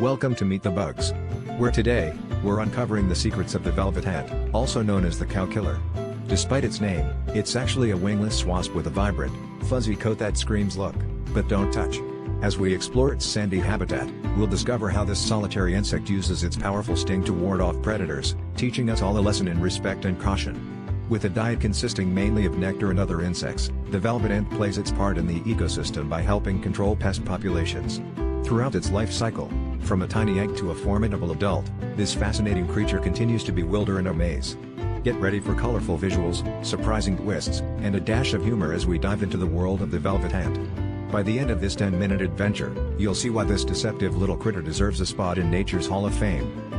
Welcome to Meet the Bugs. Where today, we're uncovering the secrets of the velvet ant, also known as the cow killer. Despite its name, it's actually a wingless wasp with a vibrant, fuzzy coat that screams look, but don't touch. As we explore its sandy habitat, we'll discover how this solitary insect uses its powerful sting to ward off predators, teaching us all a lesson in respect and caution. With a diet consisting mainly of nectar and other insects, the velvet ant plays its part in the ecosystem by helping control pest populations. Throughout its life cycle, from a tiny egg to a formidable adult, this fascinating creature continues to bewilder and amaze. Get ready for colorful visuals, surprising twists, and a dash of humor as we dive into the world of the velvet ant. By the end of this 10-minute adventure, you'll see why this deceptive little critter deserves a spot in nature's Hall of Fame.